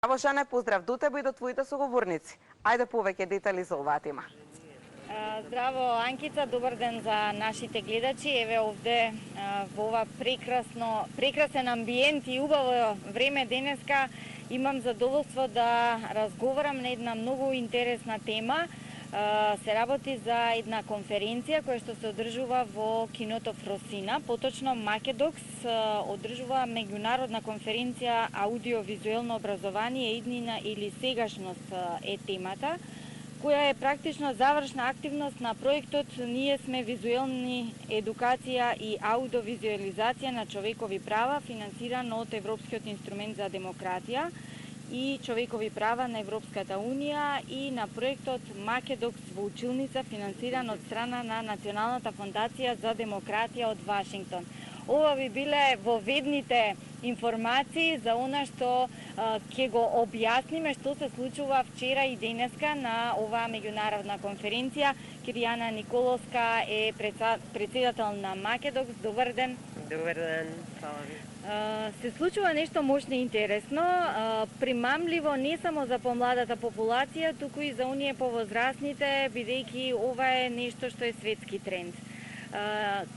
Здраво, Жане, поздрав до тебе и до твоите соговорници. Ајде повеќе детали за оваа тема. Здраво, Анкица, добар ден за нашите гледачи. Еве овде во ова прекрасен амбиент и убаво време денеска имам задоволство да разговарам на една многу интересна тема. Се работи за една конференција која што се одржува во киното Фросина, поточно Македокс одржува меѓународна конференција аудиовизуелно образование, иднина или сегашност е темата, која е практично завршна активност на проектот Ние сме визуелни едукација и аудиовизуализација на човекови права, финансиран од Европскиот инструмент за демократија и човекови права на Европската Унија и на проектот Македокс во училница, финансиран од страна на Националната фондација за демократија од Вашингтон. Ова би биле воведните информации за она што ќе го објасниме што се случува вчера и денеска на оваа меѓународна конференција. Киријана Николовска е председател на Македокс. Добар ден. Добар ден, фала ви. Се случува нешто мощно и интересно, примамливо не само за помладата популација, туку и за оние повозрастните, бидејќи ова е нешто што е светски тренд.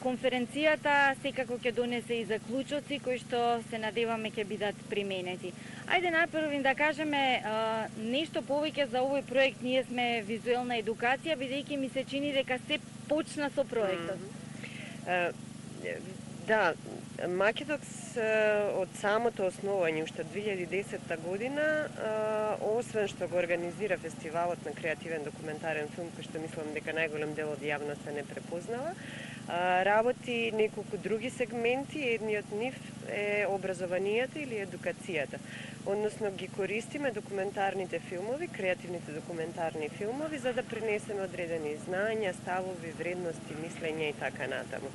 Конференцијата секако ќе донесе и заклучоци кои што се надеваме ќе бидат применети. Ајде најпрво да кажеме нешто повеќе за овој проект. Ние сме визуелна едукација, бидејќи ми се чини дека се почна со проектот. Да, Македокс од самото основање, уште од 2010 година, освен што го организира фестивалот на креативен документарен филм, кој што мислам дека најголем дел од јавноста не препознава, работи неколку други сегменти. Едниот нив е образованието или едукацијата. Односно ги користиме документарните филмови, креативните документарни филмови, за да пренесеме одредени знања, ставови, вредности, мислења и така натаму.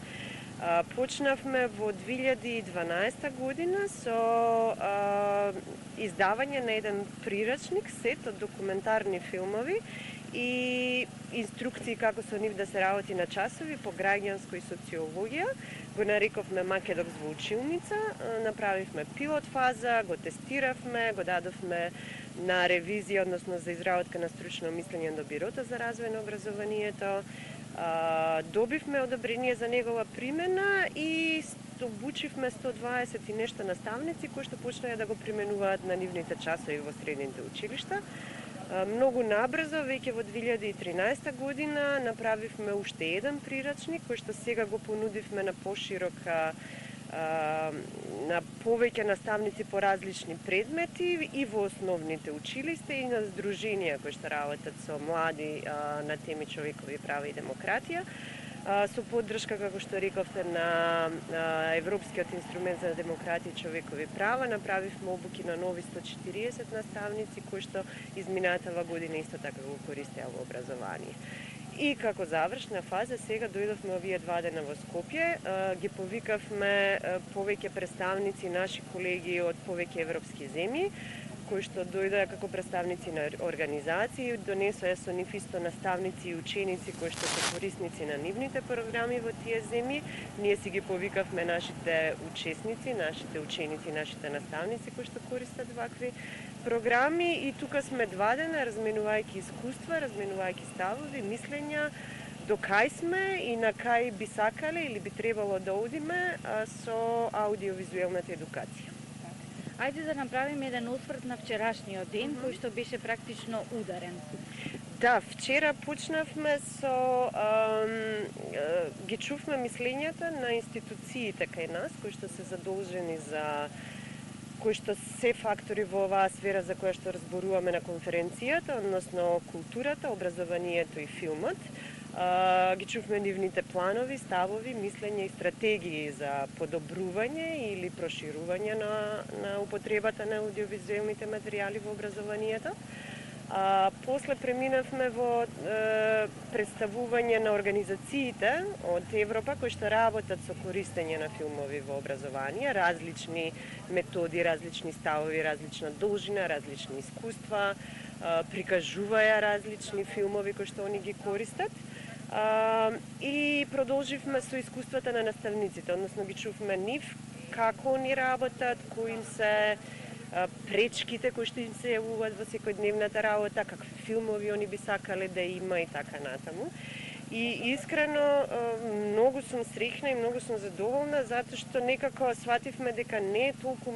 Почнавме во 2012 година со издавање на еден прирачник, сет од документарни филмови и инструкции како со нив да се работи на часови по граѓанско и социологија. Го нарековме Македокс во училница, направивме пилот фаза, го тестиравме, го дадовме на ревизија, односно за изработка на стручно мислење до Бирото за развој на образованието. Добивме одобрение за негова примена и обучивме 120 и нешто наставници кои што почнаа да го применуваат на нивните часови во средните училишта. Многу набрзо, веќе во 2013 година, направивме уште еден прирачник кој што сега го понудивме на поширока, на повеќе наставници по различни предмети и во основните училишта и на здруженија кои што работат со млади на теми човекови права и демократија. Со поддршка, како што рековте, на Европскиот инструмент за демократија и човекови права, направивме обуки на нови 140 наставници кои што изминатава година исто така го користеа во образование. И како завршна фаза сега дојдовме овие 2 дена во Скопје, ги повикавме повеќе представници, наши колеги од повеќе европски земји, кои што дојдоа како представници на организации, донесоа со нив исто наставници и ученици кои што се корисници на нивните програми во тие земји. Ние си ги повикавме нашите учесници, нашите ученици, нашите наставници кои што користат вакви програми и тука сме 2 дена разменувајќи искуства, разменувајќи ставови, мислења, до кај сме и на кај би сакале или би требало да одиме со аудиовизуелната едукација. Ајде да направиме еден осврт на вчерашниот ден, кој што беше практично ударен. Да, вчера почнавме со ги чувме мислењата на институциите кај нас, кои што се задолжени за кои што се фактори во оваа сфера за која што разборуваме на конференцијата, односно културата, образованието и филмот. Ги чувме нивните планови, ставови, мислења и стратегии за подобрување или проширување на употребата на аудиовизуелните материјали во образованието. После преминавме во представување на организациите од Европа кои што работат со користење на филмови во образование, различни методи, различни ставови, различна должина, различни искуства, прикажуваја различни филмови кои што они ги користат. И продолживме со искуствата на наставниците, односно ги чувме нив како они работат, кои им се пречките кои што им се јавуваат во секојдневната работа, какви филмови они би сакале да има и така натаму. И искрено многу сум среќна и многу сум задоволна затоа што некако свативме дека не е толку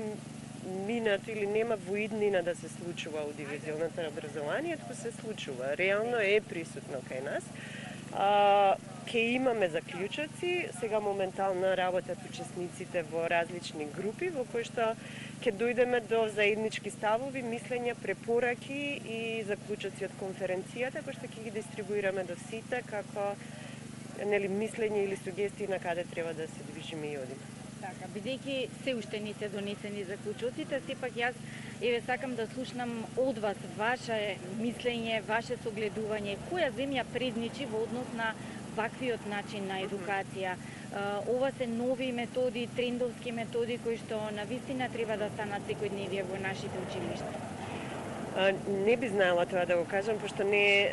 минато или нема во иднина да се случува аудиовизуелното образование, туку се случува. Реално е присутно кај нас. Ке имаме заклучоци, сега моментално работат учесниците во различни групи во кои што ќе дојдеме до заеднички ставови, мислења, препораки и заклучоци од конференцијата кои што ќе ги дистрибуираме до сите како мислење или сугестии на каде треба да се движиме и одиме. Така, бидејќи се уште не се донесени заклучоците, сепак јас сакам да слушнам од вас ваше мислење, ваше согледување, која земја предничи во однос на ваквиот начин на едукација. Ова се нови методи, трендовски методи кои што навистина треба да станат секојдневие во нашите училишта. Не би знаела тоа да го кажам, пошто не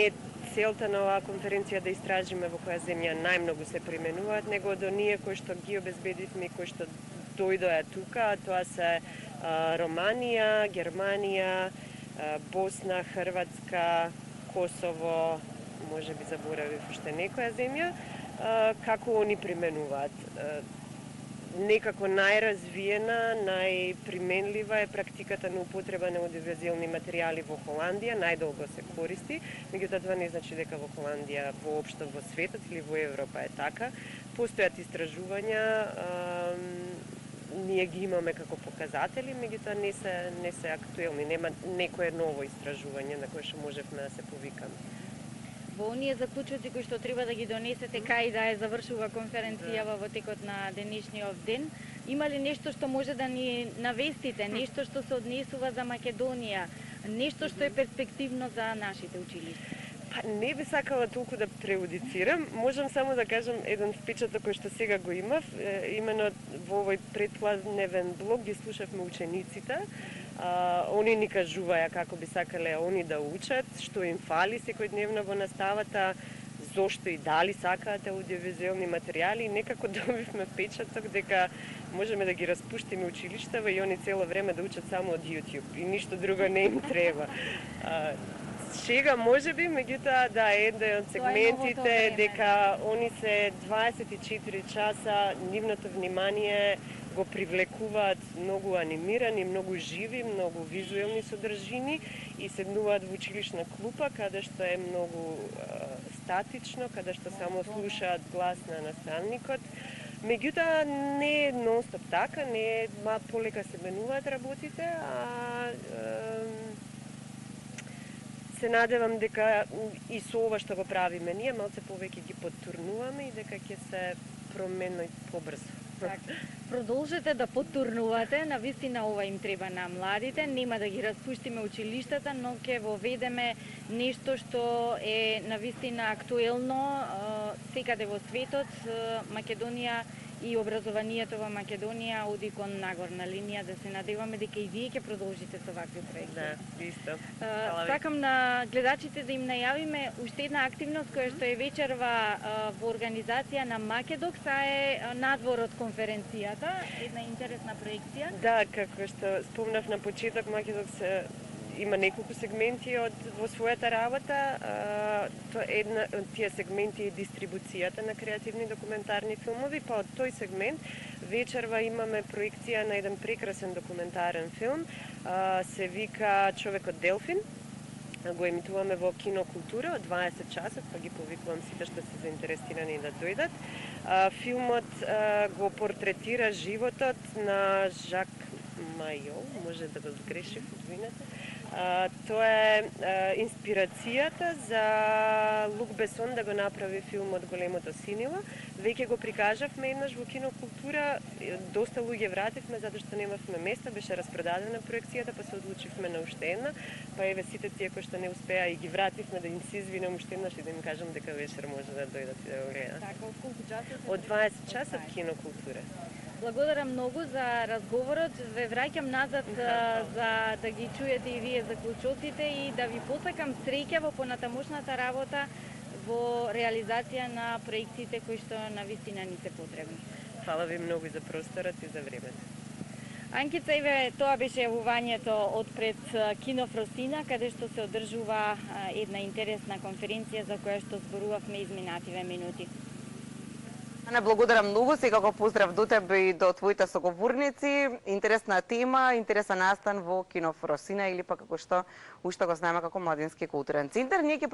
е целта на оваа конференција да истражиме во која земја најмногу се применуваат, него од оние кои што ги обезбедивме и кои што дојдоа тука, тоа се Романија, Германија, Босна, Хрватска, Косово, може би заборавив уште некоја земја, како они применуваат. Некако најразвиена, најприменлива е практиката на употреба на аудиовизуелни материјали во Холандија, најдолго се користи, меѓутоа тоа не значи дека во Холандија воопшто во светот или во Европа е така. Постојат истражувања, ние ги имаме како показатели, меѓутоа не се актуелни, нема некое ново истражување на кое што можевме да се повикаме. Во оние заклучоци кои што треба да ги донесете кај да е завршува конференцијава во текот на денешниот ден, има ли нешто што може да ни навестите, нешто што се однесува за Македонија, нешто што е перспективно за нашите училишта? Не би сакала толку да преудицирам, можам само да кажам еден впечаток кој што сега го имав, имено во овој предпладневен блог ги слушавме учениците. Они ни кажуваја како би сакале они да учат, што им фали секојдневно во наставата, зошто и дали сакаат аудиовизуелни материјали, и некако добивме впечаток дека можеме да ги распуштиме училиштава и они цело време да учат само од YouTube и ништо друго не им треба. Шега може би, меѓутоа да, еден од сегментите е дека они се 24 часа, нивното внимание го привлекуваат многу анимирани, многу живи, многу визуелни содржини и седнуваат во училишна клупа, каде што е многу статично, каде што само слушаат глас на наставникот. Меѓутоа не е нон-стоп така, не е полека се менуваат работите, се надевам дека и со ова што го правиме ние малце повеќе ги поттурнуваме и дека ќе се промени побрзо. Продолжете да поттурнувате, навистина ова им треба на младите, нема да ги распуштиме училиштата, но ќе воведеме нешто што е навистина актуелно секаде во светот. Македонија и образованието во Македонија оди кон нагорна линија, да се надеваме дека и вие ќе продолжите со вакви проекти. Да, исто. Сакам на гледачите да им најавиме уште една активност која што е вечерва во организација на Македокс, а е надвор од конференцијата, една интересна проекција. Да, како што спомнав на почеток, Македокс има неколку сегменти во својата работа. Една од тие сегменти е дистрибуцијата на креативни документарни филмови, па од тој сегмент вечерва имаме проекција на еден прекрасен документарен филм, се вика Човекот Делфин. Го емитуваме во Кино Култура од 20 часот, па ги повикувам сите што се заинтересирани да дојдат. Филмот го портретира животот на Жак Мајол, може да го сгрешив, извинете. Тоа е инспирацијата за Лук Бесон да го направи филмот Големото синило. Веќе го прикажавме еднаш во Кино Култура, доста луѓе вративме затоа што немавме места, беше распродадена проекцијата, па се одлучивме на уште една, па еве сите тие кои што не успеа и ги вративме да им се извинам уште еднаш и да им кажам дека вечер може да дојдат и да го гледат. Така, од колку часот? Од 20 часот Кино Култура. Благодарам многу за разговорот. Ве враќам назад за да ги чуете и вие заклучоците и да ви посакам среќа во понатамошната работа во реализација на проекциите кои што навистина ни се потребни. Фала ви многу за просторот и за времето. Анкица, еве, тоа беше јавувањето од пред Кино Фросина, каде што се одржува една интересна конференција за која што зборувавме изминативе минути. Не благодарам многу, секако поздрав до тебе и до твоите соговорници. Интересна тема, интересен настан во Кино Фросина или па како што уште го знаеме како Младински културен центар. Ние ќе